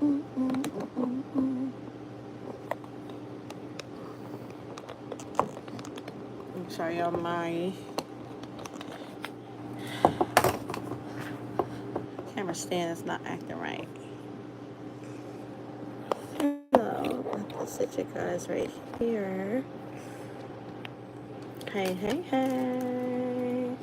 I'm sorry, y'all, my camera stand is not acting right. So, let's sit you guys right here. Hey, hey, hey.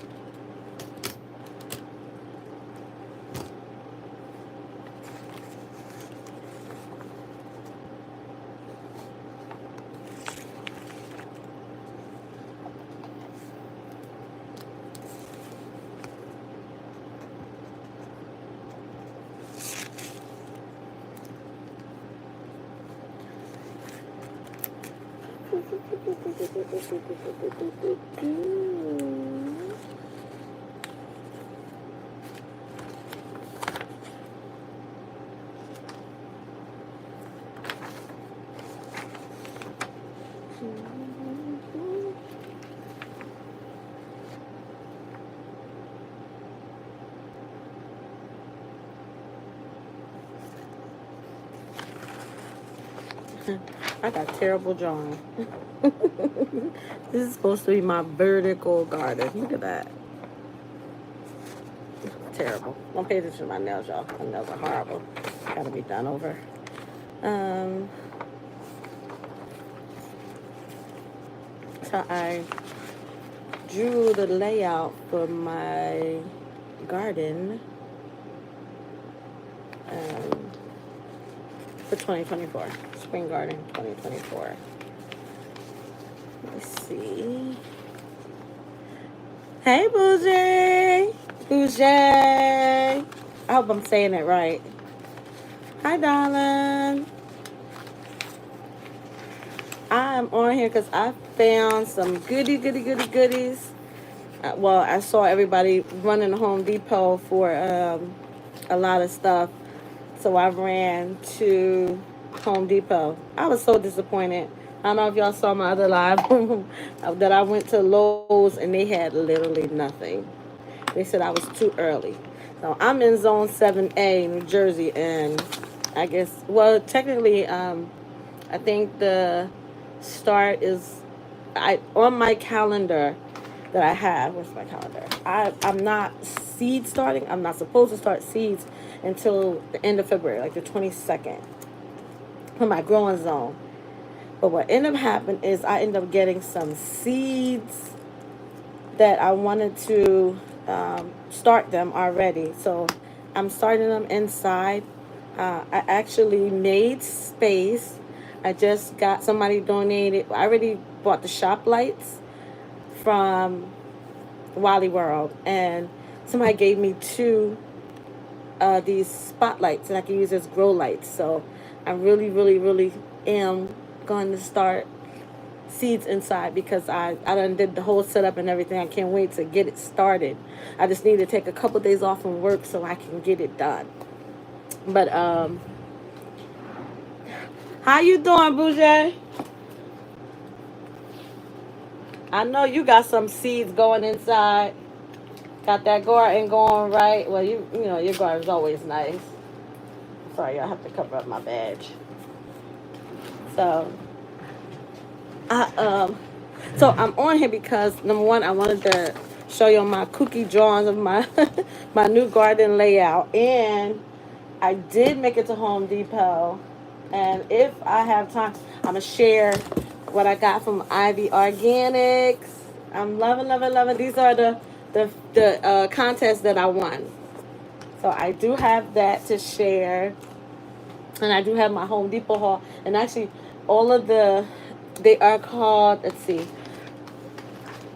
I got terrible drawing. This is supposed to be my vertical garden. Look at that. Terrible. Don't pay attention to my nails, y'all. My nails are horrible. Gotta be done over. So I drew the layout for my garden for 2024. Spring Garden 2024. Let's see. Hey, Bougie. Bougie. I hope I'm saying it right. Hi, darling. I'm on here because I found some goodies. Well, I saw everybody running to Home Depot for a lot of stuff. So I ran to Home Depot. I was so disappointed. I don't know if y'all saw my other live that I went to Lowe's and they had literally nothing. They said I was too early. So I'm in Zone 7A, New Jersey, and I guess, well, technically, I think the start is on my calendar that I have. Where's my calendar? I'm not seed starting. I'm not supposed to start seeds until the end of February, like the 22nd, for my growing zone. But what ended up happening is I ended up getting some seeds that I wanted to start them already. So I'm starting them inside. I actually made space. I just got somebody donated. I already bought the shop lights from Wally World, and somebody gave me two these spotlights that I can use as grow lights. So I really am going to start seeds inside because I done did the whole setup and everything. I can't wait to get it started. I just need to take a couple days off from work so I can get it done. But how you doing, Bougie? I know you got some seeds going inside. Got that garden going right. Well, you know your garden's always nice. Sorry, I have to cover up my badge. So, so I'm on here because number one, I wanted to show you my cookie drawings of my my new garden layout, and I did make it to Home Depot. And if I have time, I'm gonna share what I got from Ivy Organics. I'm loving. These are the contests that I won. So I do have that to share. And I do have my Home Depot haul. And actually, all of they are called, let's see.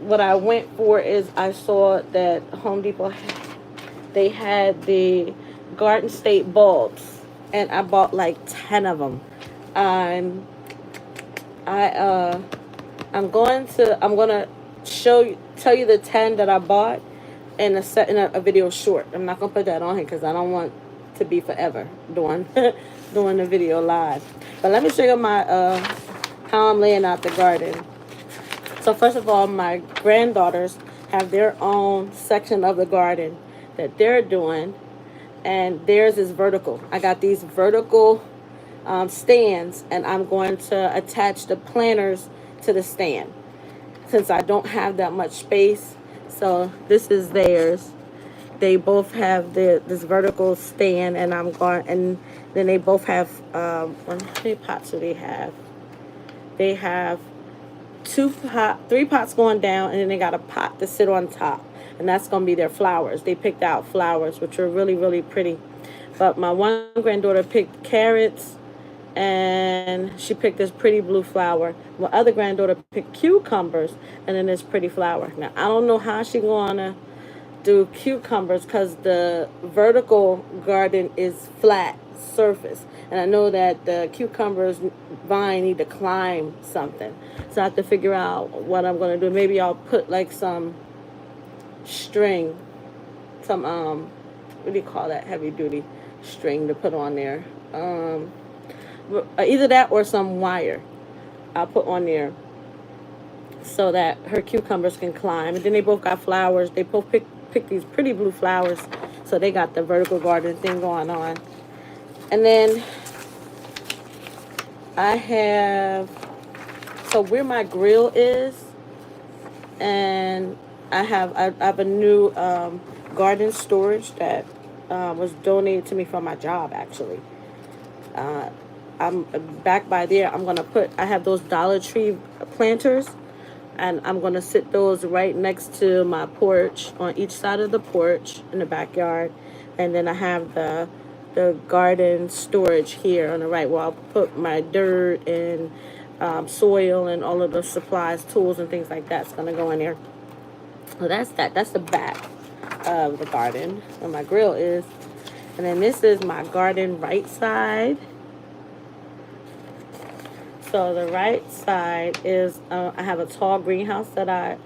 What I went for is I saw that Home Depot, they had the Garden State bulbs. And I bought like 10 of them. I'm gonna tell you the 10 that I bought in a video short. I'm not gonna put that on here because I don't want to be forever doing doing the video live. But let me show you my how I'm laying out the garden. So first of all, my granddaughters have their own section of the garden that they're doing. and theirs is vertical. I got these vertical stands, and I'm going to attach the planners to the stand since I don't have that much space. So this is theirs. They both have this vertical stand, and I'm going, and then they both have how many pots do they have? They have three pots going down, and then they got a pot to sit on top, and that's gonna be their flowers. They picked out flowers, which are really, really pretty. But my one granddaughter picked carrots, and she picked this pretty blue flower. My other granddaughter picked cucumbers, and then this pretty flower. Now I don't know how she gonna do cucumbers because the vertical garden is flat surface, and I know that the cucumbers vine need to climb something, so I have to figure out what I'm going to do. Maybe I'll put like some string, some what do you call that, heavy duty string to put on there, either that or some wire I'll put on there so that her cucumbers can climb. And then they both got flowers. They both pick these pretty blue flowers, so they got the vertical garden thing going on. And then I have, so where my grill is, and I have a new garden storage that was donated to me from my job, actually. I'm back by there. I have those Dollar Tree planters, and I'm going to sit those right next to my porch, on each side of the porch in the backyard. And then I have the garden storage here on the right, where I'll put my dirt and soil and all of the supplies, tools and things like that's going to go in there. So that's the back of the garden where my grill is. And then this is my garden right side. So the right side is, I have a tall greenhouse that I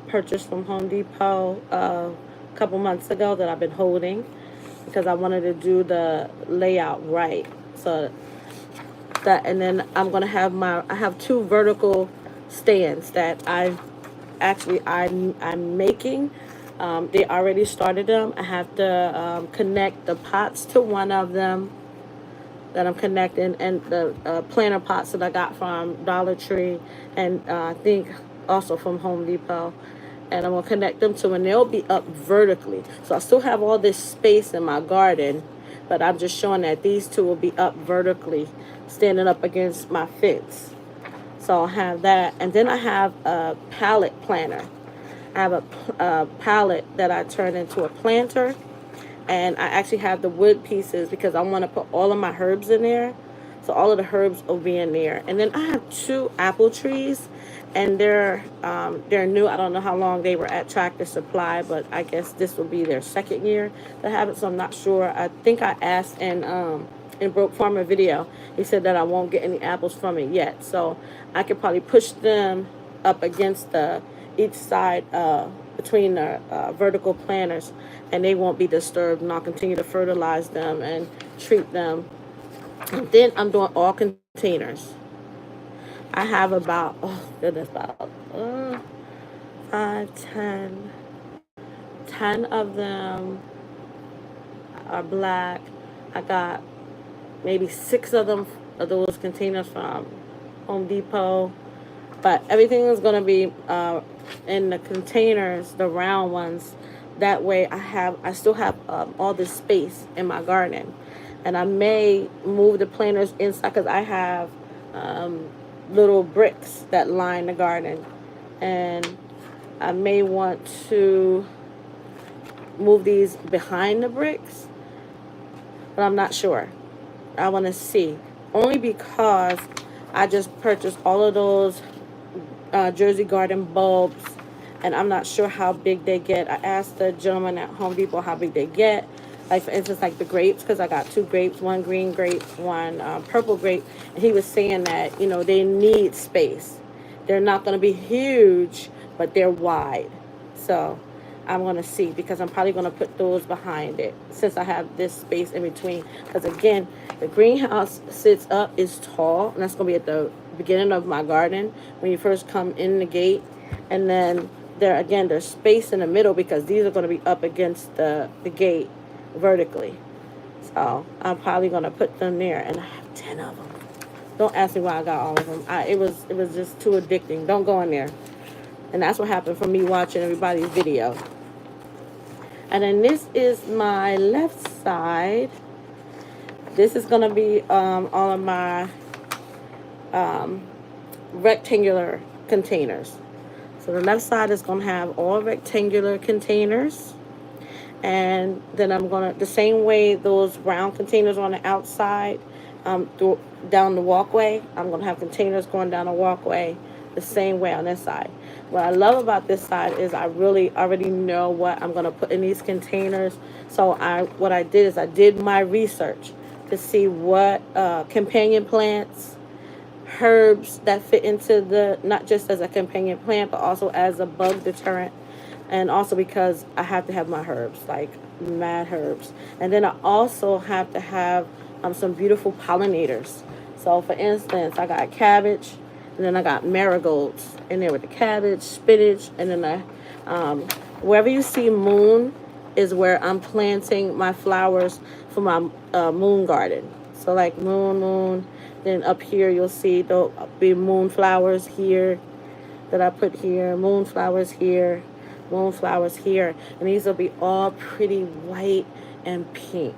purchased from Home Depot a couple months ago that I've been holding because I wanted to do the layout right. So that, and then I'm going to have I have two vertical stands that I'm making. They already started them. I have to connect the pots to one of them that I'm connecting, and the planter pots that I got from Dollar Tree, and I think also from Home Depot. And I'm going to connect them to, and they'll be up vertically. So I still have all this space in my garden, but I'm just showing that these two will be up vertically, standing up against my fence. So I'll have that. And then I have a pallet planter. I have a pallet that I turned into a planter. And I actually have the wood pieces because I want to put all of my herbs in there. So all of the herbs will be in there. And then I have two apple trees, and they're new. I don't know how long they were at Tractor Supply, but I guess this will be their second year to have it. So I'm not sure. I think I asked in Broke Farmer video. He said that I won't get any apples from it yet. So I could probably push them up against each side between the vertical planters, and they won't be disturbed, and I'll continue to fertilize them and treat them. And then I'm doing all containers. I have about, oh goodness, about 5, 10 of them are black. I got maybe 6 of them, of those containers from Home Depot. But everything is going to be in the containers, the round ones. That way I still have all this space in my garden. And I may move the planters inside because I have little bricks that line the garden. And I may want to move these behind the bricks, but I'm not sure. I want to see. Only because I just purchased all of those Jersey Garden bulbs, and I'm not sure how big they get. I asked the gentleman at Home Depot how big they get. Like, for instance, like the grapes, because I got 2 grapes, one green grape, one purple grape, and he was saying that, you know, they need space. They're not going to be huge, but they're wide. So I'm going to see, because I'm probably going to put those behind it since I have this space in between. Because, again, the greenhouse sits up, is tall, and that's going to be at the beginning of my garden when you first come in the gate. And then there's space in the middle because these are going to be up against the gate vertically. So I'm probably gonna put them there, and I have 10 of them. Don't ask me why I got all of them. It was just too addicting. Don't go in there. And that's what happened from me watching everybody's video. And then this is my left side. This is gonna be all of my rectangular containers. So the left side is gonna have all rectangular containers. And then I'm gonna, the same way those round containers on the outside, down the walkway, I'm gonna have containers going down the walkway the same way on this side. What I love about this side is I really already know what I'm gonna put in these containers. So what I did is I did my research to see what companion plants, herbs that fit into the, not just as a companion plant, but also as a bug deterrent. And also because I have to have my herbs, like mad herbs. And then I also have to have some beautiful pollinators. So for instance, I got cabbage, and then I got marigolds in there with the cabbage, spinach, and then wherever you see moon is where I'm planting my flowers for my moon garden. So like moon, then up here you'll see there'll be moonflowers here that I put here, moonflowers here, moonflowers here, and these will be all pretty white and pink.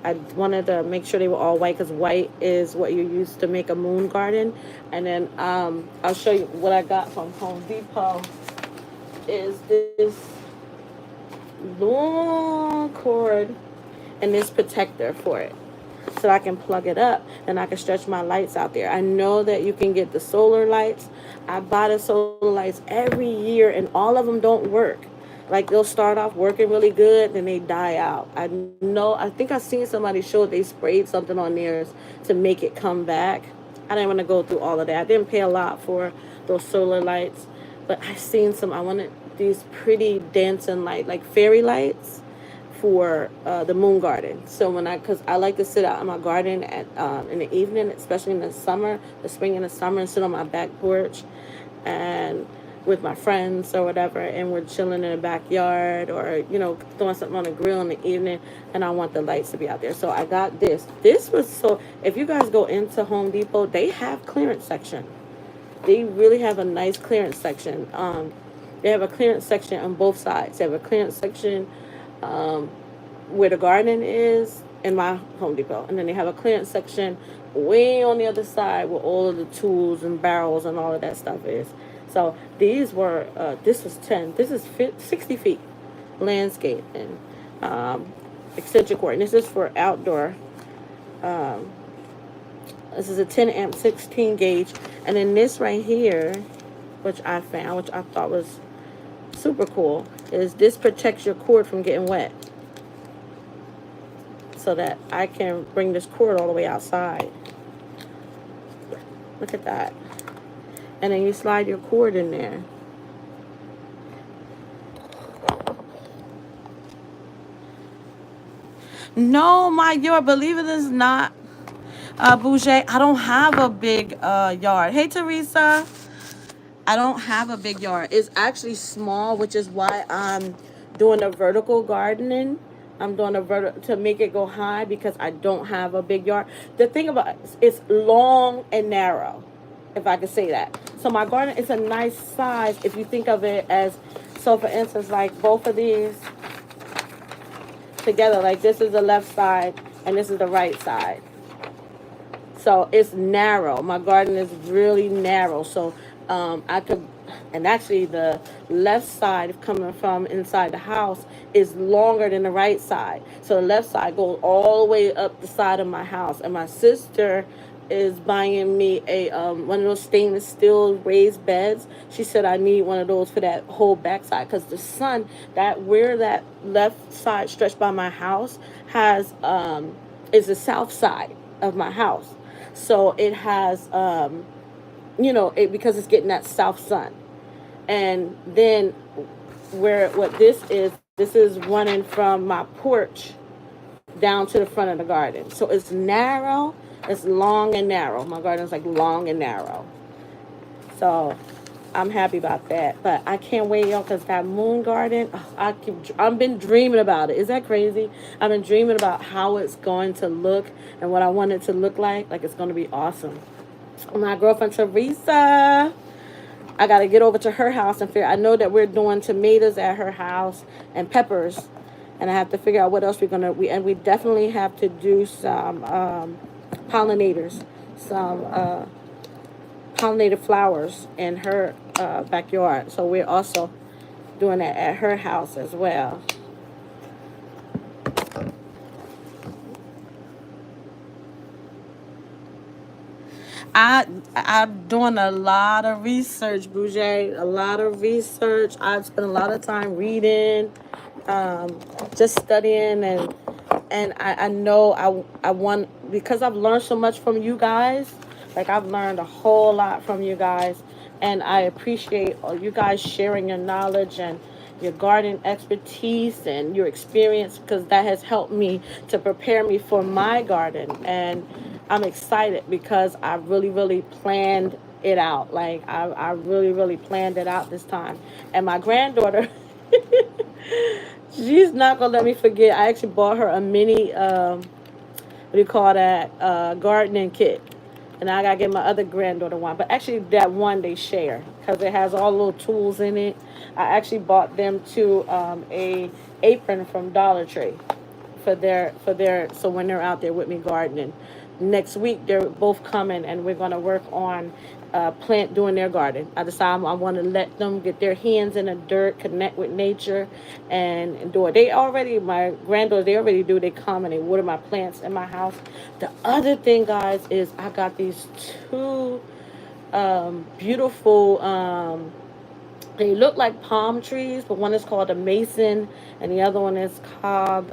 I wanted to make sure they were all white because white is what you use to make a moon garden. And then I'll show you what I got from Home Depot is this long cord and this protector for it, so I can plug it up and I can stretch my lights out there. I know that you can get the solar lights. I buy the solar lights every year and all of them don't work. Like they'll start off working really good, then they die out. I think I've seen somebody show they sprayed something on theirs to make it come back. I didn't want to go through all of that. I didn't pay a lot for those solar lights, but I've seen some. I wanted these pretty dancing light, like fairy lights for the moon garden. So because I like to sit out in my garden at in the evening, especially in the summer, the spring and the summer, and sit on my back porch and with my friends or whatever, and we're chilling in the backyard or throwing something on the grill in the evening, and I want the lights to be out there. So I got this. This was so. If you guys go into Home Depot, they have clearance section. They really have a nice clearance section. They have a clearance section on both sides. They have a clearance section where the garden is in my Home Depot, and then they have a clearance section way on the other side where all of the tools and barrels and all of that stuff is. So these were this was 10, this is 60 feet landscape and extension cord, and this is for outdoor. This is a 10 amp 16 gauge, and then this right here, which I found, which I thought was super cool, is this protects your cord from getting wet, so that I can bring this cord all the way outside. Look at that. And then you slide your cord in there. No, my yard, believe it is not, Bouger, I don't have a big yard. Hey, Teresa. I don't have a big yard. It's actually small, which is why I'm doing a vertical gardening. I'm doing to make it go high because I don't have a big yard. The thing about it, it's long and narrow, if I could say that. So my garden is a nice size if you think of it as, so for instance, like both of these together, like this is the left side and this is the right side. So it's narrow. My garden is really narrow. So I could, and actually the left side coming from inside the house is longer than the right side. So the left side goes all the way up the side of my house. And my sister is buying me a one of those stainless steel raised beds. She said I need one of those for that whole backside, because the sun, that where that left side stretched by my house has is the south side of my house. So it has because it's getting that south sun. And then what this is running from my porch down to the front of the garden. So it's long and narrow. My garden's like long and narrow. So I'm happy about that. But I can't wait, y'all, because that moon garden, I've been dreaming about it. Is that crazy? I've been dreaming about how it's going to look and what I want it to look like. Like, it's going to be awesome. My girlfriend Teresa, I got to get over to her house and figure. I know that we're doing tomatoes at her house and peppers, and I have to figure out what else we definitely have to do some pollinators, some pollinated flowers in her backyard. So we're also doing that at her house as well. I'm doing a lot of research, Bouger. A lot of research. I've spent a lot of time reading, just studying, and I know I want, because I've learned so much from you guys. Like, I've learned a whole lot from you guys, and I appreciate all you guys sharing your knowledge and your garden expertise and your experience, because that has helped me to prepare me for my garden. And I'm excited because I really, really planned it out. Like, I really, really planned it out this time. And my granddaughter, she's not gonna let me forget. I actually bought her a mini, what do you call that, gardening kit. And I gotta get my other granddaughter one. But actually, that one they share because it has all the little tools in it. I actually bought them to a apron from Dollar Tree for their so when they're out there with me gardening. Next week they're both coming and we're gonna work on doing their garden. I decided I want to let them get their hands in the dirt, connect with nature, and do it. My granddaughters, they already do. They come and they water my plants in my house. The other thing, guys, is I got these two beautiful. They look like palm trees, but one is called a mason, and the other one is called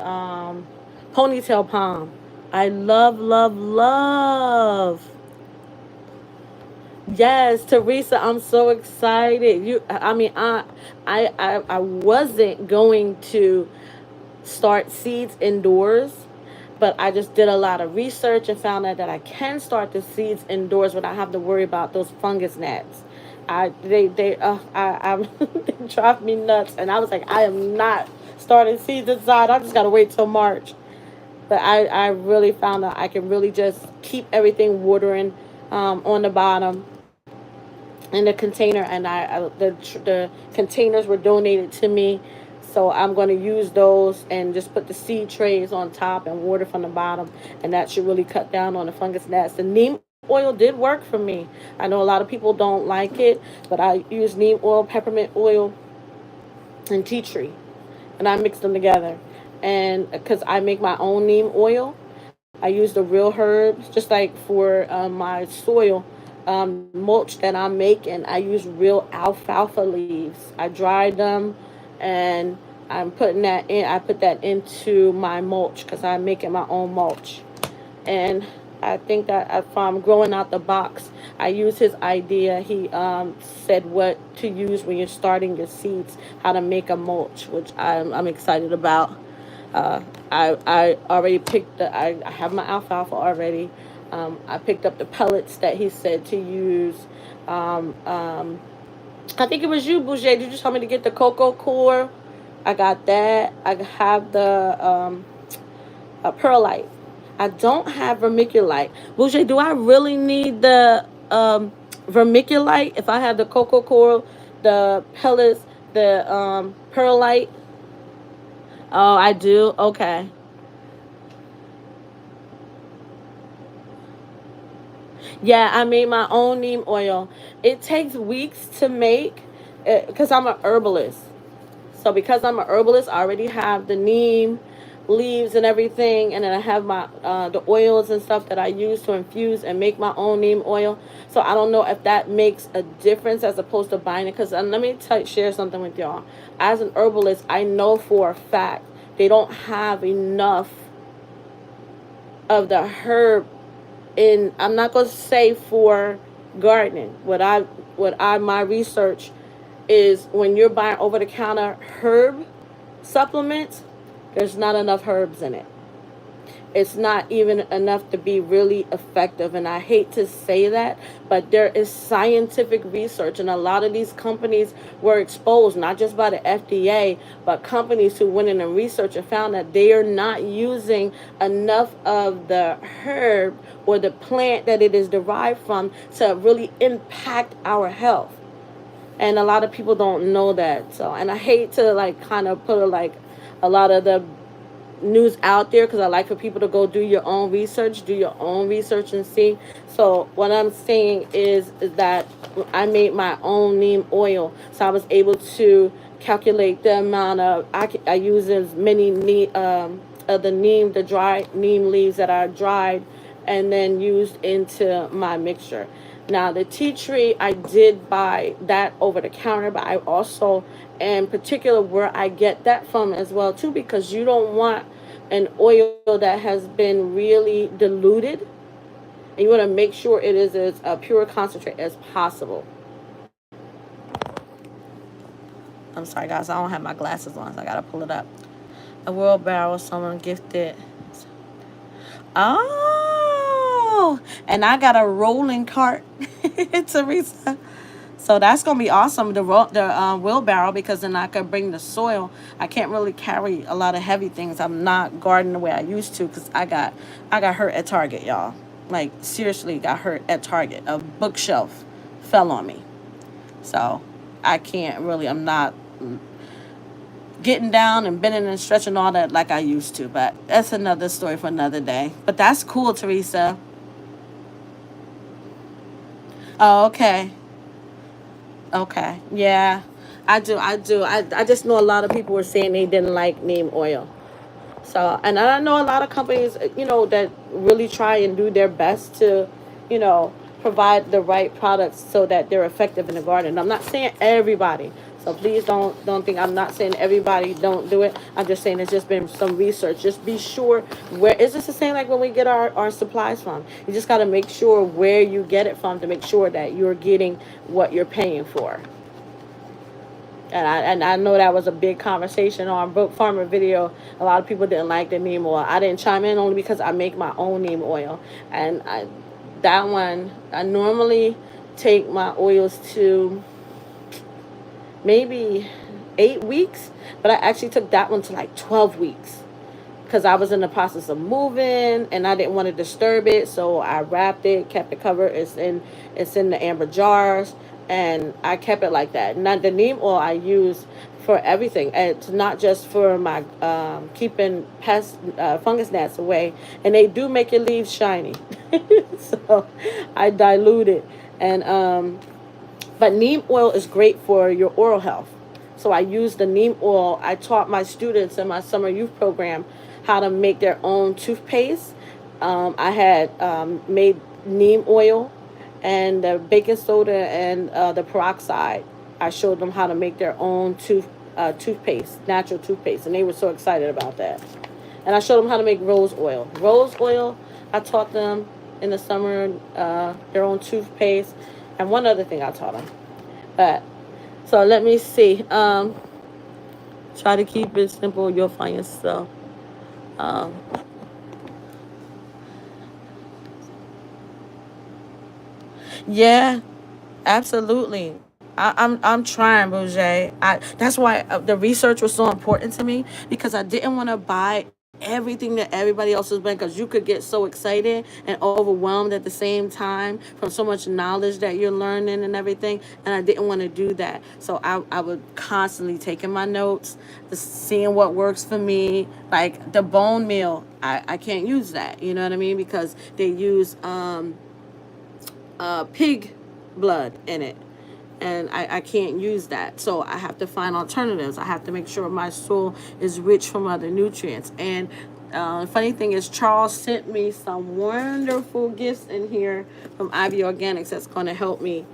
ponytail palm. I love, love, love. Yes, Teresa, I'm so excited. I mean, I wasn't going to start seeds indoors, but I just did a lot of research and found out that I can start the seeds indoors without having to worry about those fungus gnats. They drive me nuts, and I was like, I am not starting seeds inside. I just gotta wait till March. But I really found out I can really just keep everything watering on the bottom in the container, and the containers were donated to me, so I'm going to use those and just put the seed trays on top and water from the bottom, and that should really cut down on the fungus gnats. The neem oil did work for me. I know a lot of people don't like it, but I use neem oil, peppermint oil, and tea tree, and I mix them together. And because I make my own neem oil, I use the real herbs, just like for my soil mulch that I'm making. I use real alfalfa leaves. I dry them, and I'm putting that in. I put that into my mulch because I'm making my own mulch. And I think that if I'm growing out the box, I use his idea. He said what to use when you're starting your seeds, how to make a mulch, which I'm excited about. I already I have my alfalfa already. I picked up the pellets that he said to use. I think it was you, Bouger. Did you tell me to get the cocoa core? I got that. I have the perlite. I don't have vermiculite. Bouger, do I really need the vermiculite if I have the cocoa core, the pellets, the perlite? Oh, I do? Okay. Yeah, I made my own neem oil. It takes weeks to make because I'm a herbalist. So because I'm a herbalist, I already have the neem leaves and everything, and then I have my the oils and stuff that I use to infuse and make my own neem oil. So I don't know if that makes a difference as opposed to buying it. Because let me share something with y'all. As an herbalist, I know for a fact they don't have enough of the herb in. I'm not gonna say for gardening. My research is when you're buying over the counter herb supplements, there's not enough herbs in it. it's not even enough to be really effective. And I hate to say that, but there is scientific research, and a lot of these companies were exposed not just by the FDA, but companies who went in and researched and found that they are not using enough of the herb or the plant that it is derived from to really impact our health. And a lot of people don't know that. So, and I hate to like kind of put like a lot of the news out there, because I like for people to go do your own research, and see. So what I'm saying is that I made my own neem oil, so I was able to calculate the amount of I use as many neem of the dried neem leaves that are dried and then used into my mixture. Now the tea tree, I did buy that over the counter, but I also, in particular, where I get that from as well too, because you don't want an oil that has been really diluted, and you want to make sure it is as pure concentrate as possible. I'm sorry guys, I don't have my glasses on, so I gotta pull it up. A wheelbarrow someone gifted. Oh, and I got a rolling cart, Teresa. So that's gonna be awesome. The wheelbarrow, because then I could bring the soil. I can't really carry a lot of heavy things. I'm not gardening the way I used to, because I got hurt at Target, y'all. Like seriously, got hurt at Target. A bookshelf fell on me. So I can't really. I'm not getting down and bending and stretching all that like I used to. But that's another story for another day. But that's cool, Teresa. Oh, okay. Okay. Yeah. I just know a lot of people were saying they didn't like neem oil. So, and I know a lot of companies, that really try and do their best to, you know, provide the right products so that they're effective in the garden. I'm not saying everybody. So please don't think I'm not saying everybody don't do it. I'm just saying it's just been some research. Just be sure where is this the same like when we get our supplies from. You just got to make sure where you get it from to make sure that you're getting what you're paying for. And I know that was a big conversation on Broke Farmer video. A lot of people didn't like the neem oil. I didn't chime in only because I make my own neem oil. And that one, I normally take my oils to maybe 8 weeks, but I actually took that one to like 12 weeks because I was in the process of moving and I didn't want to disturb it. So I wrapped it, kept it covered. It's in the amber jars, and I kept it like that. Now the neem oil I use for everything. And it's not just for my keeping pest fungus gnats away, and they do make your leaves shiny. So I dilute it, and but neem oil is great for your oral health. So I use the neem oil. I taught my students in my summer youth program how to make their own toothpaste. I had made neem oil and the baking soda and the peroxide. I showed them how to make their own toothpaste, natural toothpaste, and they were so excited about that. And I showed them how to make rose oil. Rose oil, I taught them in the summer their own toothpaste, and one other thing I taught them. But so let me see. Try to keep it simple. You'll find yourself. Um, yeah, absolutely. I'm trying, Bouger. That's why the research was so important to me, because I didn't want to buy everything that everybody else was buying, because you could get so excited and overwhelmed at the same time from so much knowledge that you're learning and everything, and I didn't want to do that. So I would constantly taking my notes, just seeing what works for me. Like the bone meal, I can't use that, you know what I mean, because they use pig blood in it, and I can't use that. So I have to find alternatives. I have to make sure my soil is rich from other nutrients. And the funny thing is, Charles sent me some wonderful gifts in here from Ivy Organics that's going to help me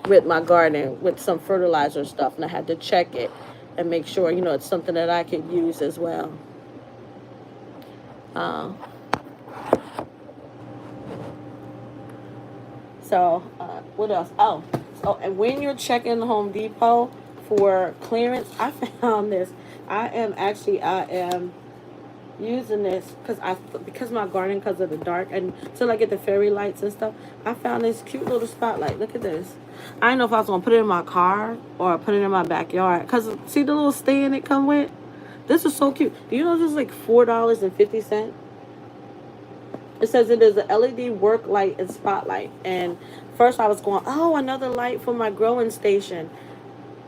with my garden with some fertilizer stuff. And I had to check it and make sure, it's something that I could use as well. Uh, So, what else? Oh, and when you're checking the Home Depot for clearance, I found this. I am using this because my garden, because of the dark, and till I get the fairy lights and stuff, I found this cute little spotlight. Look at this. I didn't know if I was gonna put it in my car or put it in my backyard. Cause see the little stand it come with. This is so cute. Do you know this is like $4.50? It says it is an LED work light and spotlight. And first I was going, oh, another light for my growing station.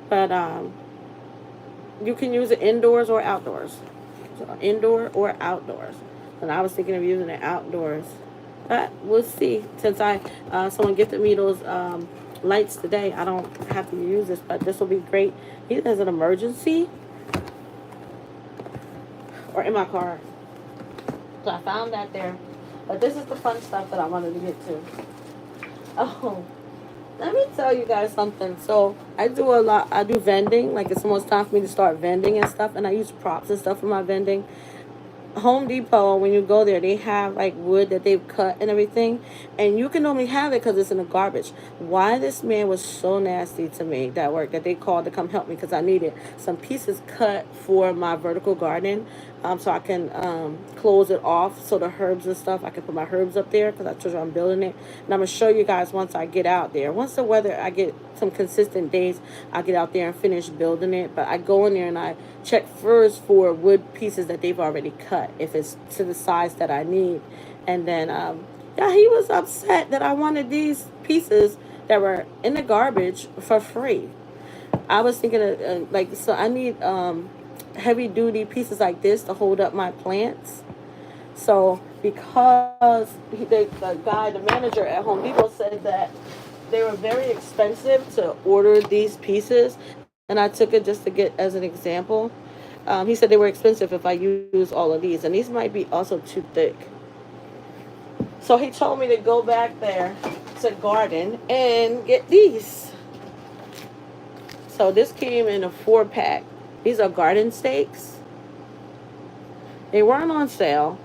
But you can use it indoors or outdoors. So indoor or outdoors. And I was thinking of using it outdoors. But we'll see. Since someone gifted me those lights today, I don't have to use this. But this will be great either as an emergency or in my car. So I found that there. But this is the fun stuff that I wanted to get to. Oh, let me tell you guys something. So I do vending. Like it's almost time for me to start vending and stuff. And I use props and stuff for my vending. Home Depot, when you go there, they have like wood that they've cut and everything, and you can only have it because it's in the garbage. Why this man was so nasty to me that work that they called to come help me because I needed some pieces cut for my vertical garden, so I can close it off so the herbs and stuff I can put my herbs up there because I told you I'm building it, and I'm gonna show you guys once I get out there. Once the weather, I get some consistent days, I get out there and finish building it. But I go in there and I check first for wood pieces that they've already cut if it's to the size that I need. And then yeah, he was upset that I wanted these pieces that were in the garbage for free. I was thinking of so I need heavy duty pieces like this to hold up my plants. So because the manager at Home Depot said that they were very expensive to order these pieces, and I took it just to get as an example. He said they were expensive if I use all of these, and these might be also too thick. So he told me to go back there to garden and get these. So this came in a 4-pack. These are garden stakes. They weren't on sale.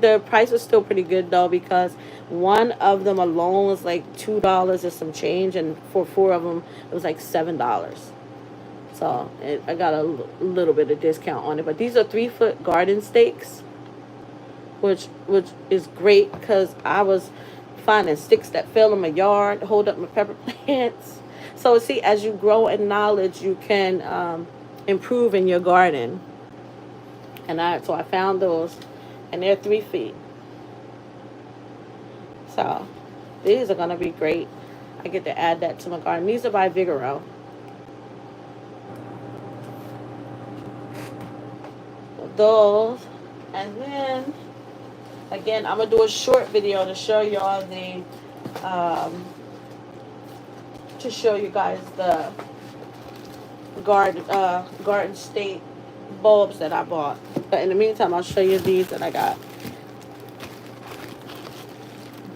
The price was still pretty good though, because one of them alone was like $2 or some change, and for 4 of them it was like $7. So I got a little bit of discount on it. But these are 3-foot garden stakes, which is great because I was finding sticks that fell in my yard to hold up my pepper plants. So see, as you grow in knowledge, you can improve in your garden. And I found those, and they're 3 feet. So these are gonna be great. I get to add that to my garden. These are by Vigoro. Those, and then again I'm gonna do a short video to show y'all to show you guys the garden state bulbs that I bought. But in the meantime, I'll show you these that I got.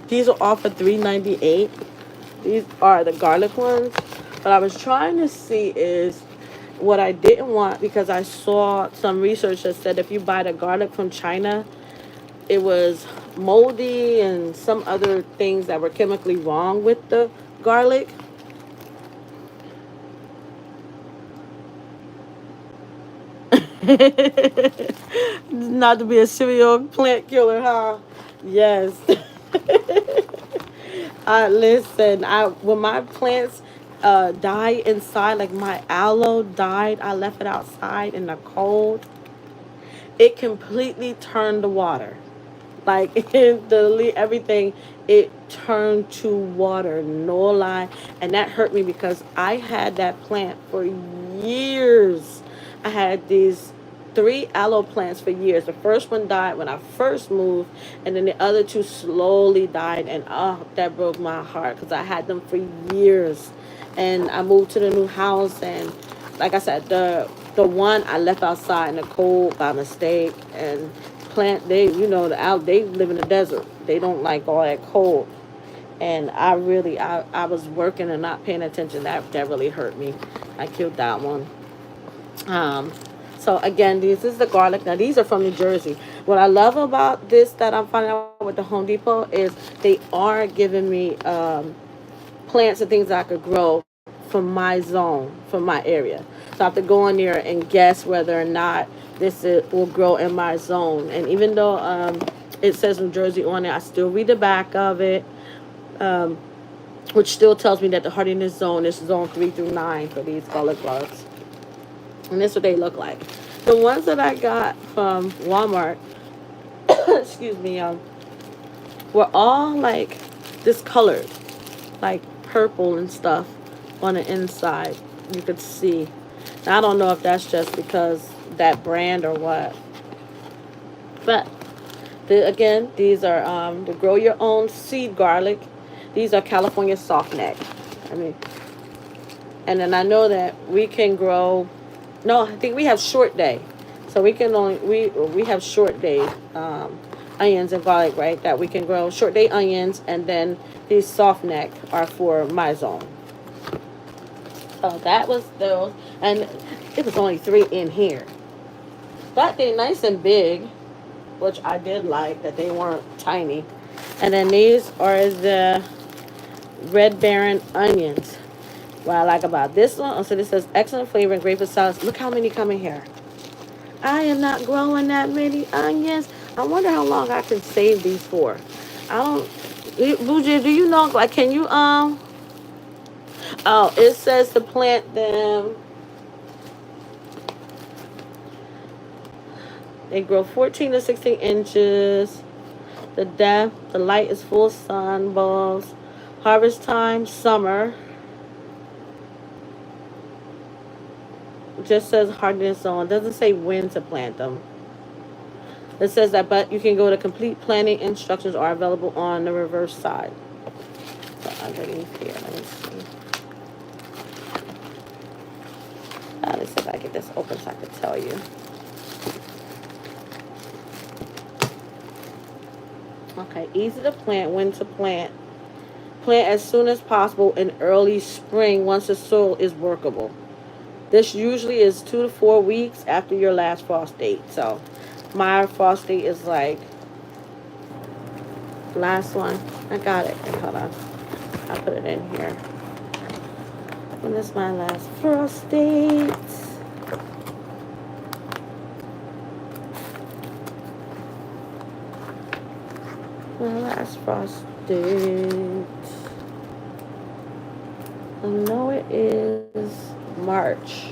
These are all for $3.98. These are the garlic ones. What I was trying to see is what I didn't want, because I saw some research that said if you buy the garlic from China, it was moldy and some other things that were chemically wrong with the garlic. Not to be a serial plant killer, huh? Yes. Listen, when my plants die inside, like my aloe died, I left it outside in the cold. It completely turned the water. Like everything, it turned to water, no lie. And that hurt me because I had that plant for years. I had these 3 aloe plants for years. The first one died when I first moved, and then the other 2 slowly died, and that broke my heart because I had them for years. And I moved to the new house, and like I said, the one I left outside in the cold by mistake. And plant, they live in the desert. They don't like all that cold. And I was working and not paying attention. That really hurt me. I killed that one. So again, this is the garlic. Now these are from New Jersey. What I love about this that I'm finding out with the Home Depot is they are giving me plants and things that I could grow from my zone, from my area. So I have to go in there and guess whether or not will grow in my zone. And even though it says New Jersey on it, I still read the back of it, which still tells me that the hardiness zone is zone 3 through 9 for these garlic bugs. And this is what they look like. The ones that I got from Walmart, excuse me, were all like discolored, like purple and stuff on the inside. You could see. Now, I don't know if that's just because that brand or what. But again, these are the grow your own seed garlic. These are California soft neck. And then I know that we can grow. No, I think we have short day, so we can only we have short day onions and garlic, right? That we can grow short day onions, and then these soft neck are for my zone. So that was those, and it was only 3 in here, but they're nice and big, which I did like that they weren't tiny. And then these are the Red Baron onions. What I like about this one, so this says excellent flavor and great for salads. Look how many come in here. I am not growing that many onions. I wonder how long I can save these for. I don't. Bougie, do you know? Like, can you Oh, it says to plant them. They grow 14 to 16 inches. The depth, the light is full sun bulbs. Harvest time, summer. Just says hardness zone. It doesn't say when to plant them. It says that, but you can go to complete planting instructions are available on the reverse side. So underneath here, let me see. Let's see if I get this open so I can tell you. Okay, easy to plant, when to plant. Plant as soon as possible in early spring once the soil is workable. This usually is 2 to 4 weeks after your last frost date. So my frost date is like last one. I got it. Hold on. I'll put it in here. When is my last frost date? My last frost date. I know it is March.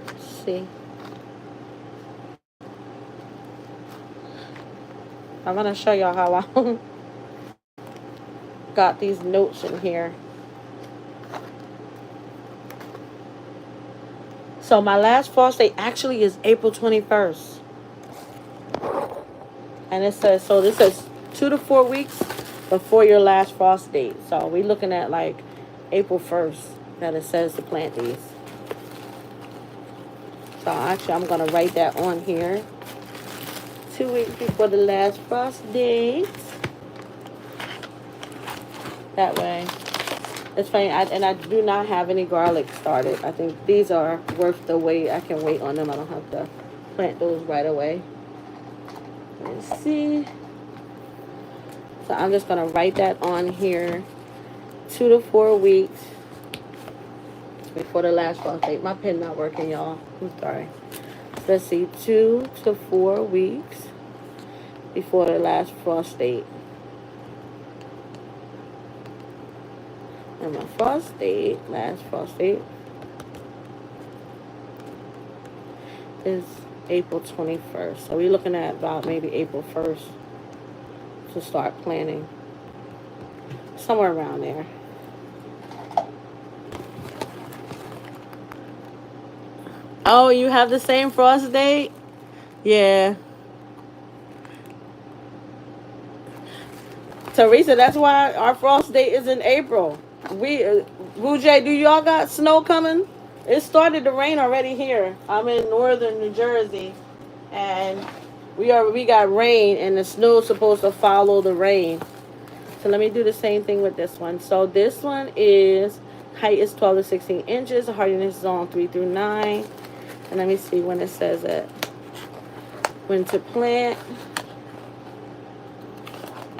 Let's see. I'm going to show y'all how I got these notes in here. So my last frost date actually is April 21st. And it says, so this says 2 to 4 weeks before your last frost date. So we're looking at like April 1st that it says to plant these. So actually I'm going to write that on here. 2 weeks before the last frost date. That way. It's funny, and I do not have any garlic started. I think these are worth the wait. I can wait on them. I don't have to plant those right away. Let's see. So I'm just going to write that on here. 2 to 4 weeks before the last frost date. My pen not working, y'all. I'm sorry. Let's see. 2 to 4 weeks before the last frost date. And my frost date, last frost date, is April 21st. So we're looking at about maybe April 1st to start planting. Somewhere around there. Oh, you have the same frost date? Yeah. Teresa, that's why our frost date is in April. Bougie, do y'all got snow coming? It started to rain already here. I'm in northern New Jersey, and we got rain, and the snow's supposed to follow the rain. So let me do the same thing with this one. So this one is height is 12 to 16 inches. Hardiness zone 3 through 9. And let me see when it says it. When to plant.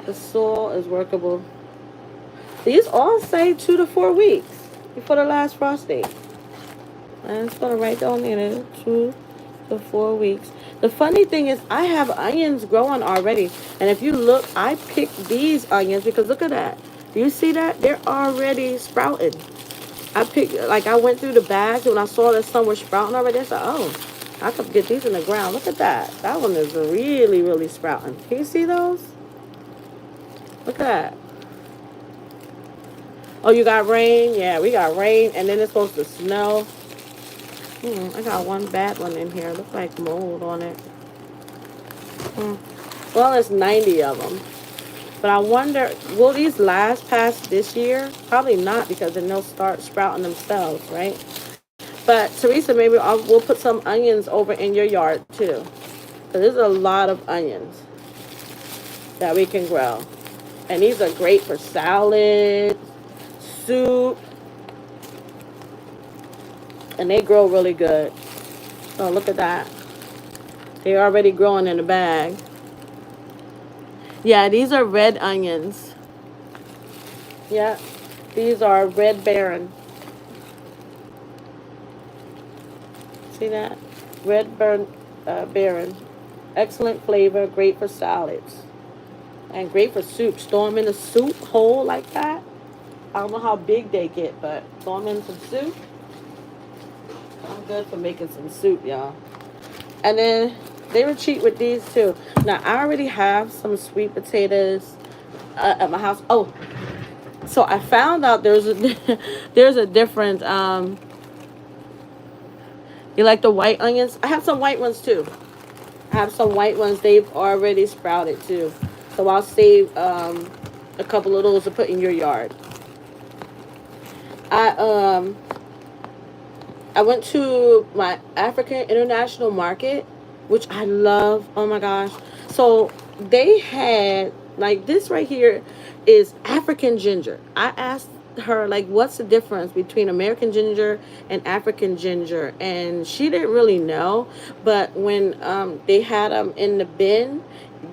The soil is workable. These all say 2 to 4 weeks before the last frost date. I'm just going to write down in it 2 for 4 weeks. The funny thing is I have onions growing already. And if you look, I picked these onions because look at that. Do you see that? They're already sprouted. I picked, like I went through the bags when I saw that some were sprouting already. I said, oh, I could get these in the ground. Look at that. That one is really, really sprouting. Can you see those? Look at that. Oh, you got rain? Yeah, we got rain, and then it's supposed to snow. I got one bad one in here. Looks like mold on it. Well, it's 90 of them. But I wonder, will these last past this year? Probably not, because then they'll start sprouting themselves, right? But Teresa, maybe we'll put some onions over in your yard too. So there's a lot of onions that we can grow. And these are great for salad, soup, and they grow really good. So look at that. They're already growing in the bag. Yeah, these are red onions. Yeah, these are red baron. See that? Red baron. Excellent flavor, great for salads. And great for soup. Throw them in a soup whole like that. I don't know how big they get, but throw them in some soup. I'm good for making some soup, y'all. And then they were cheap with these too. Now, I already have some sweet potatoes at my house. Oh, so I found out there's a different, you like the white onions? I have some white ones too. I have some white ones. They've already sprouted too. So I'll save a couple of those to put in your yard. I went to my African International Market, which I love. Oh my gosh. So they had, like, this right here is African ginger. I asked her, like, what's the difference between American ginger and African ginger? And she didn't really know. But when they had them in the bin,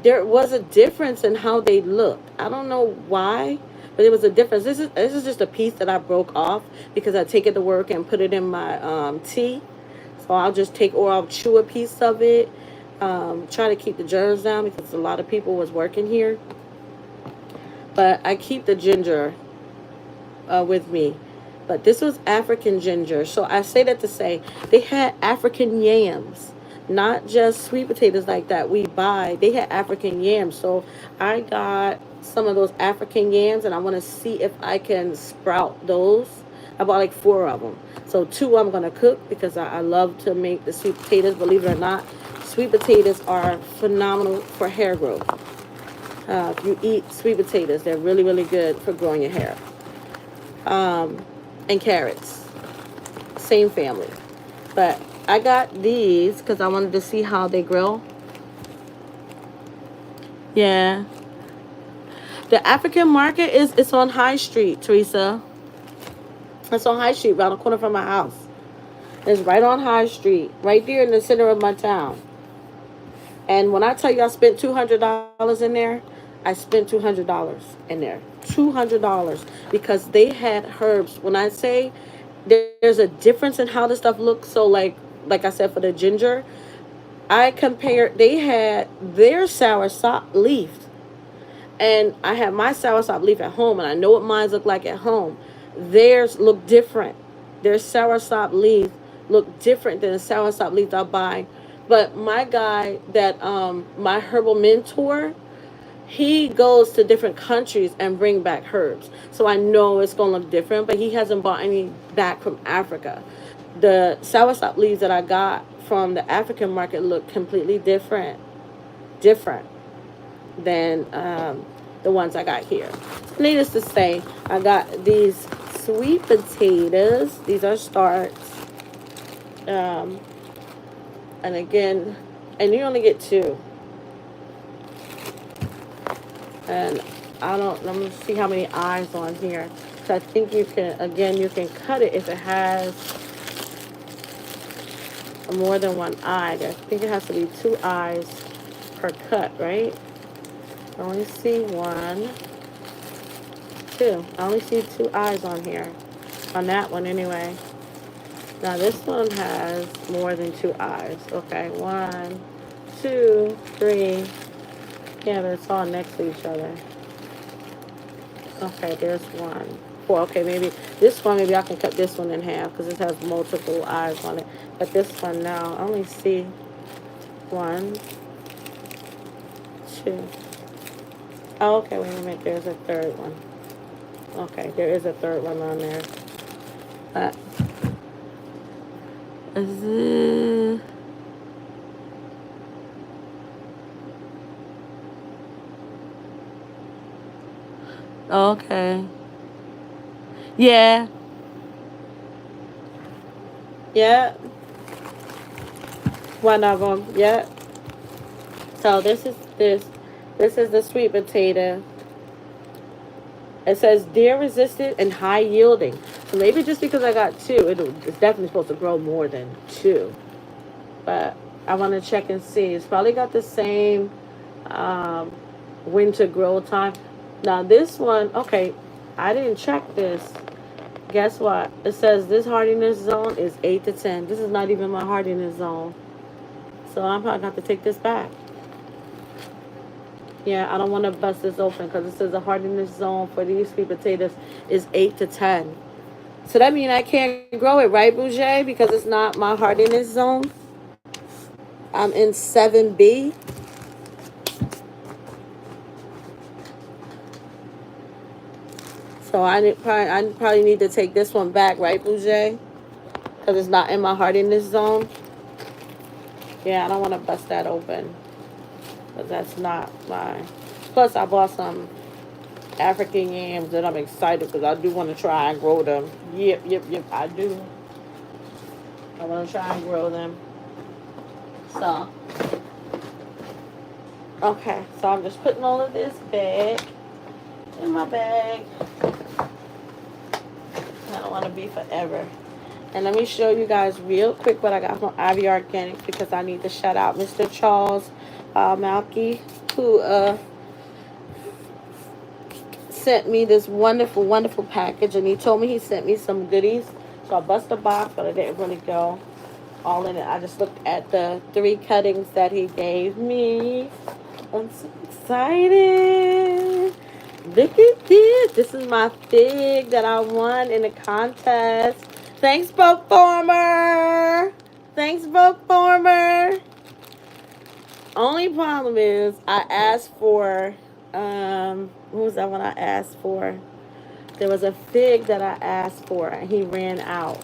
there was a difference in how they looked. I don't know why, but it was a difference. This is just a piece that I broke off because I take it to work and put it in my tea. So I'll just take, or I'll chew a piece of it. Try to keep the germs down because a lot of people was working here. But I keep the ginger with me. But this was African ginger. So I say that to say they had African yams, not just sweet potatoes like that we buy. They had African yams. So I got some of those African yams, and I want to see if I can sprout those. I bought like 4 of them. So 2 I'm going to cook because I love to make the sweet potatoes. Believe it or not, sweet potatoes are phenomenal for hair growth. If you eat sweet potatoes, they're really, really good for growing your hair. And carrots, same family. But I got these because I wanted to see how they grow. Yeah. The African market it's on High Street, Teresa. It's on High Street, around the corner from my house. It's right on High Street, right there in the center of my town. And when I tell you I spent $200 in there, I spent $200 in there. $200 because they had herbs. When I say there's a difference in how the stuff looks, so like I said for the ginger, I compared. They had their soursop leaf, and I have my soursop leaf at home, and I know what mine look like at home. Theirs look different. Their soursop leaf look different than the soursop leaf I buy. But my guy that my herbal mentor, he goes to different countries and bring back herbs. So I know it's going to look different, but he hasn't bought any back from Africa. The soursop leaves that I got from the African market look completely different than the ones I got here. So needless to say, I got these sweet potatoes. These are starts. And again, and you only get 2. And let me see how many eyes on here. So I think you can cut it if it has more than 1 eye. I think it has to be 2 eyes per cut, right? I only see 1, 2. I only see 2 eyes on here. On that one anyway. Now this one has more than 2 eyes. Okay, 1, 2, 3. Yeah, but it's all next to each other. Okay, there's 1, 4. Okay, maybe this one, maybe I can cut this one in half because it has multiple eyes on it. But this one now, I only see 1, 2. Oh, okay, wait a minute. There's a third one. Okay, there is a third one on there. Is it? Okay. Yeah. Yeah. One of them. Yeah. So this is the sweet potato. It says deer resistant and high yielding. So maybe just because I got 2, it's definitely supposed to grow more than 2. But I want to check and see. It's probably got the same um, winter grow time. Now this one, okay, I didn't check this. Guess what? It says this hardiness zone is 8 to 10. This is not even my hardiness zone. So I'm probably going to have to take this back. Yeah, I don't want to bust this open because it says the hardiness zone for these sweet potatoes is 8 to 10. So that means I can't grow it, right, Bouger? Because it's not my hardiness zone. I'm in 7B. So I probably need to take this one back, right, Bouger? Because it's not in my hardiness zone. Yeah, I don't want to bust that open. Because that's not mine. Plus, I bought some African yams that I'm excited because I do want to try and grow them. Yep, I do. I want to try and grow them. So, okay. So I'm just putting all of this back in my bag. I don't want to be forever. And let me show you guys real quick what I got from Ivy Organics because I need to shout out Mr. Charles Malky, who sent me this wonderful, wonderful package. And he told me he sent me some goodies. So I bust the box, but I didn't really go all in it. I just looked at the 3 cuttings that he gave me. I'm so excited. Look at this. This is my fig that I won in the contest. Thanks, Performer. Thanks, Performer. Only problem is I asked for, what was that one I asked for? There was a fig that I asked for and he ran out.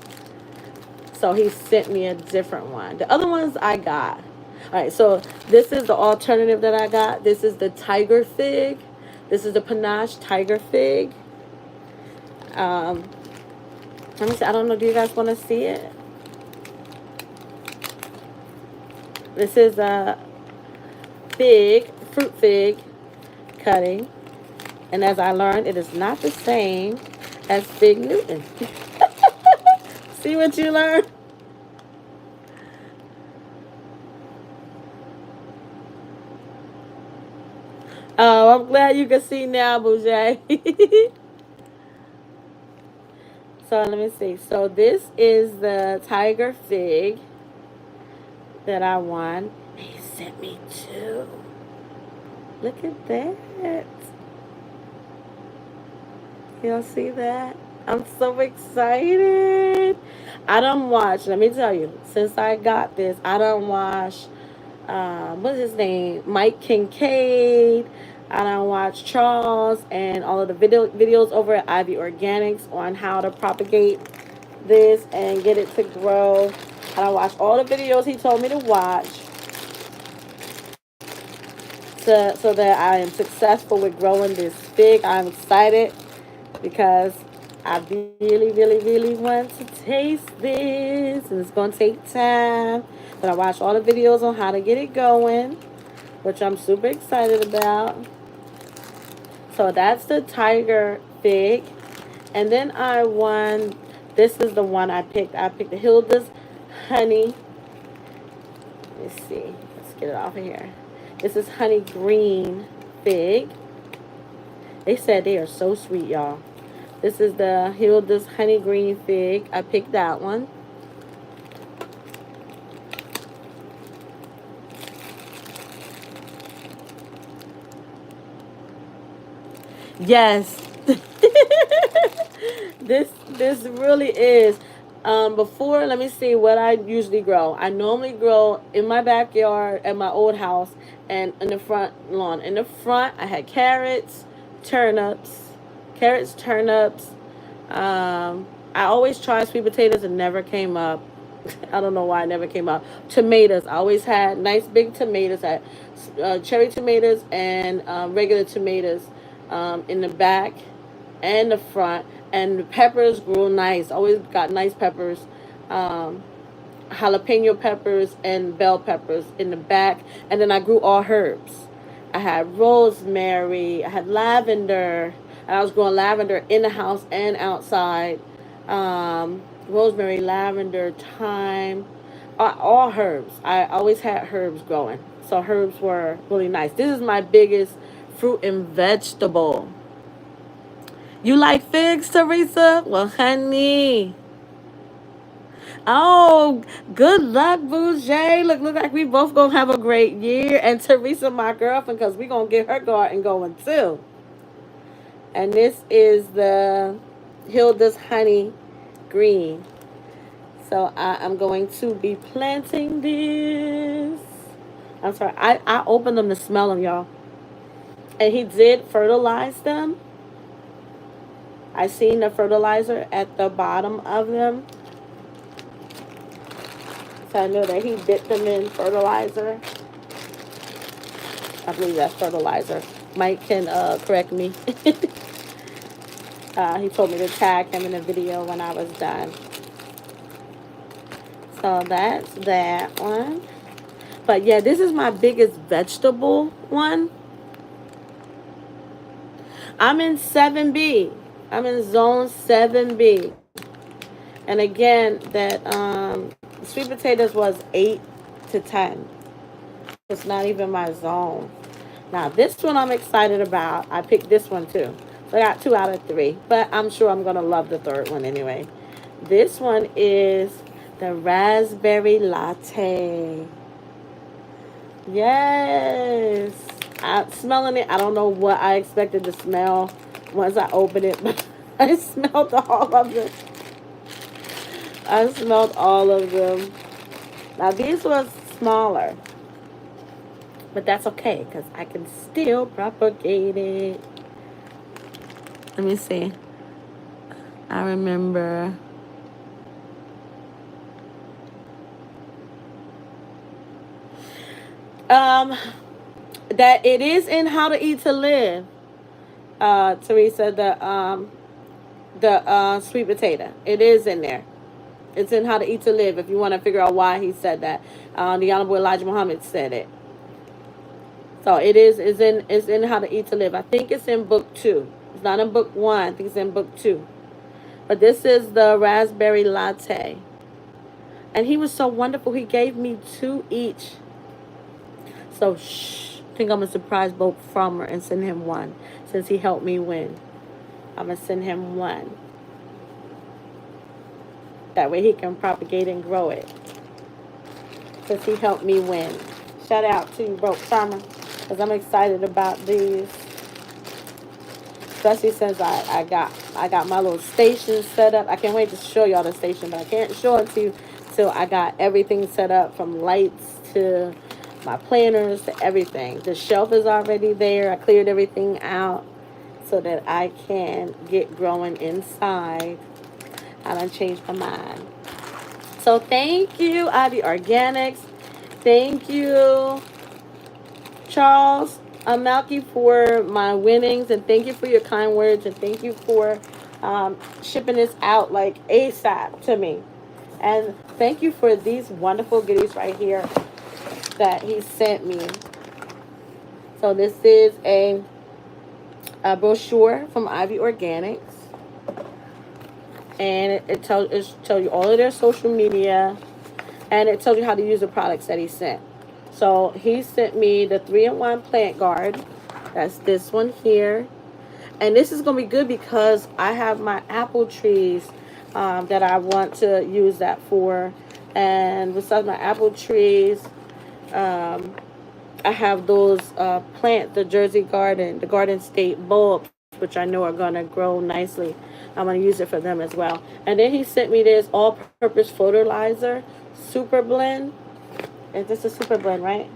So he sent me a different one. The other ones I got. All right, so this is the alternative that I got. This is the tiger fig. This is the panache tiger fig. Let me see. I don't know. Do you guys want to see it? This is a fruit fig cutting. And as I learned, it is not the same as Fig Newton. See what you learned? Oh, I'm glad you can see now, Bouger. So let me see. So this is the tiger fig that I won. He sent me 2. Look at that. Y'all see that? I'm so excited. I don't watch, let me tell you, since I got this, I don't watch, what's his name? Mike Kincaid. I don't watch Charles and all of the videos over at Ivy Organics on how to propagate this and get it to grow. I don't watch all the videos he told me to watch so that I am successful with growing this fig. I'm excited because I really want to taste this. And it's going to take time. But I watched all the videos on how to get it going, which I'm super excited about. So that's the tiger fig. And then I won, this is the one I picked. I picked the Hilda's Honey. Let's see. Let's get it off of here. This is honey green fig. They said they are so sweet, y'all. This is the Hilda's Honey Green Fig. I picked that one. Yes. This really is. Before, let me see what I usually grow. I normally grow in my backyard at my old house and in the front lawn. In the front, I had turnips, carrots, turnips. I always tried sweet potatoes and never came up. I don't know why it never came up. Tomatoes. I always had nice big tomatoes. I had cherry tomatoes and regular tomatoes in the back and the front. And the peppers grew nice. Always got nice peppers. Um, Jalapeno peppers and bell peppers in the back. And then I grew all herbs. I had rosemary. I had lavender. And I was growing lavender in the house and outside. Rosemary, lavender, thyme, all herbs. I always had herbs growing. So herbs were really nice. This is my biggest fruit and vegetable. You like figs, Teresa? Well, honey. Oh, good luck, Bouger. Look like we both gonna have a great year. And Teresa, my girlfriend, because we gonna get her garden going too. And this is the Hilda's Honey Green. So I'm going to be planting this. I'm sorry. I opened them to smell them, y'all. And he did fertilize them. I seen the fertilizer at the bottom of them. So I know that he dipped them in fertilizer. I believe that's fertilizer. Mike can correct me. He told me to tag him in the video when I was done. So that's that one. But yeah, this is my biggest vegetable one. I'm in 7B. I'm in zone 7B. And again, that sweet potatoes was 8 to 10. It's not even my zone. Now, this one I'm excited about. I picked this one too. So I got 2 out of 3. But I'm sure I'm going to love the third one anyway. This one is the raspberry latte. Yes. I'm smelling it. I don't know what I expected to smell once I opened it, but I smelled all of them. I smelled all of them. Now, these was smaller, but that's okay because I can still propagate it. Let me see. I remember. That it is in How to Eat to Live, Teresa, the sweet potato. It is in there. It's in How to Eat to Live if you want to figure out why he said that. The Honorable Elijah Muhammad said it. So it's in How to Eat to Live. I think it's in book 2. It's not in book 1. I think it's in book 2. But this is the raspberry latte. And he was so wonderful. He gave me 2 each. So I think I'm gonna surprise both Farmer and send him 1 since he helped me win. I'm gonna send him 1. That way he can propagate and grow it. Since he helped me win. Shout out to you, Broke Farmer, because I'm excited about these. Especially since I got my little station set up. I can't wait to show y'all the station, but I can't show it to you till I got everything set up from lights to my planners to everything. The shelf is already there. I cleared everything out so that I can get growing inside. I done changed my mind. So thank you, Ivy Organics. Thank you, Charles Malky, for my winnings, and thank you for your kind words, and thank you for shipping this out like ASAP to me. And thank you for these wonderful goodies right here that he sent me. So this is a brochure from Ivy Organics. And it tells you all of their social media. And it tells you how to use the products that he sent. So he sent me the 3-in-1 plant guard. That's this one here. And this is going to be good because I have my apple trees that I want to use that for. And besides my apple trees, I have those plants, the Jersey Garden, the Garden State bulbs which I know are going to grow nicely. I'm going to use it for them as well. And then he sent me this all-purpose fertilizer super blend. And this is super blend, right?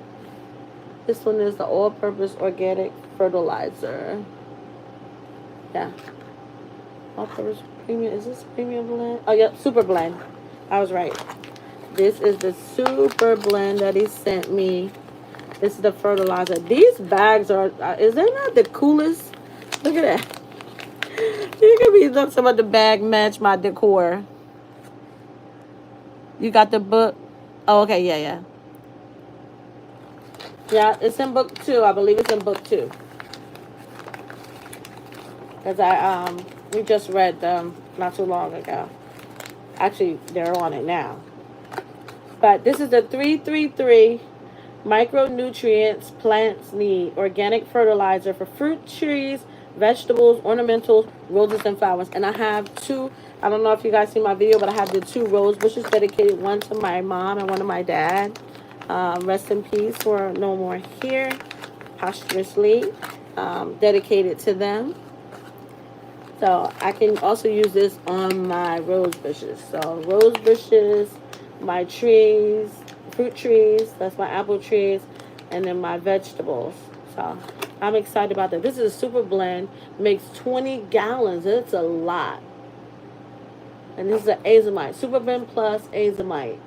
This one is the all-purpose organic fertilizer. Yeah. All-purpose premium. Is this premium blend? Oh, yep, super blend. I was right. This is the super blend that he sent me. This is the fertilizer. These bags are, is they not the coolest? Look at that. You can be some of the bag match my decor. You got the book? Oh, okay, yeah. Yeah, it's in book 2. I believe it's in book 2. Because we just read them not too long ago. Actually, they're on it now. But this is the 333 micronutrients plants need. Organic fertilizer for fruit, trees, vegetables, ornamentals, roses, and flowers. And I have 2. I don't know if you guys see my video, but I have the 2 rose bushes dedicated. One to my mom and one to my dad. Rest in peace for no more here. Posthumously dedicated to them. So I can also use this on my rose bushes. So rose bushes, my trees, fruit trees, that's my apple trees, and then my vegetables. So I'm excited about that. This is a super blend. Makes 20 gallons. It's a lot. And this is an azomite. Super blend plus azomite.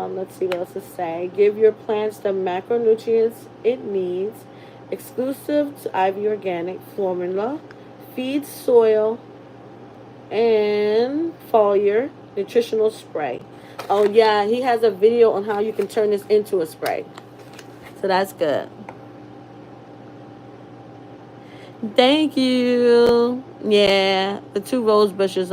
Let's see what else to say. Give your plants the macronutrients it needs. Exclusive to Ivy Organic formula. Feed soil and foliar nutritional spray. Oh yeah, he has a video on how you can turn this into a spray. So that's good. Thank you. Yeah, the 2 rose bushes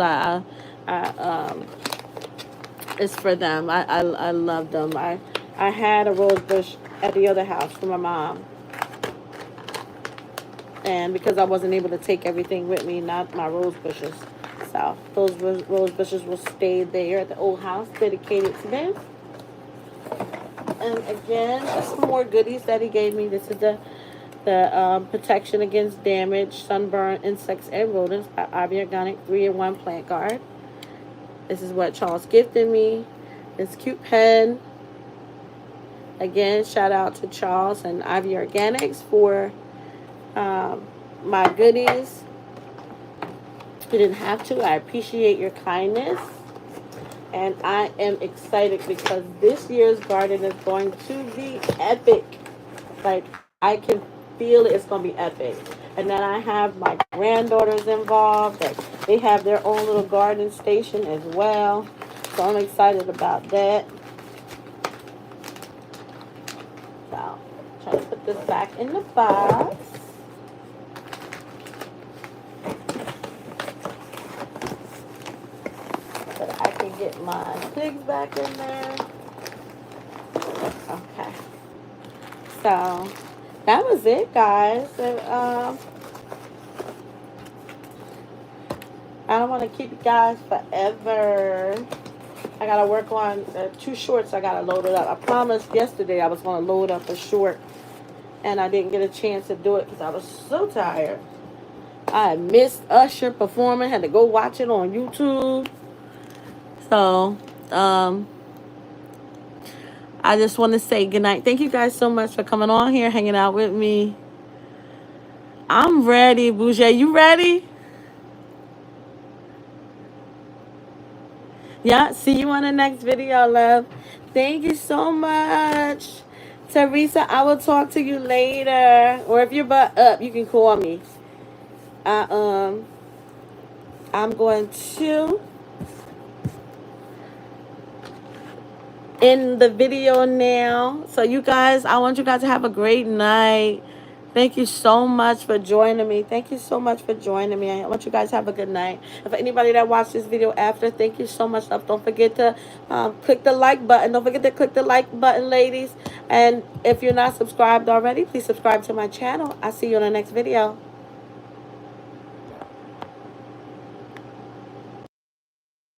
it's for them. I love them. I had a rose bush at the other house for my mom. And because I wasn't able to take everything with me, not my rose bushes. So those rose bushes will stay there at the old house, dedicated to them. And again, just some more goodies that he gave me. This is the protection against damage, sunburn, insects, and rodents by Ivy Organic 3-in-1 plant guard. This is what Charles gifted me. This cute pen. Again, shout out to Charles and Ivy Organics for my goodies. You didn't have to. I appreciate your kindness. And I am excited because this year's garden is going to be epic. Like, I can feel it. It's going to be epic. And then I have my granddaughters involved. They have their own little garden station as well. So I'm excited about that. So, try to put this back in the box. So that I can get my pigs back in there. Okay. So, that was it, guys. And, I don't want to keep you guys forever. I got to work on 2 shorts. I got to load it up. I promised yesterday I was going to load up a short. And I didn't get a chance to do it because I was so tired. I missed Usher performing. Had to go watch it on YouTube. So, I just want to say goodnight. Thank you guys so much for coming on here, hanging out with me. I'm ready, Bouger. You ready? Yeah, see you on the next video, love. Thank you so much. Teresa, I will talk to you later. Or if you're butt up, you can call me. I'm going to end the video now. So you guys, I want you guys to have a great night. Thank you so much for joining me. Thank you so much for joining me. I want you guys to have a good night. And for anybody that watched this video after, thank you so much, love. Don't forget to click the like button. Don't forget to click the like button, ladies. And if you're not subscribed already, please subscribe to my channel. I'll see you on the next video.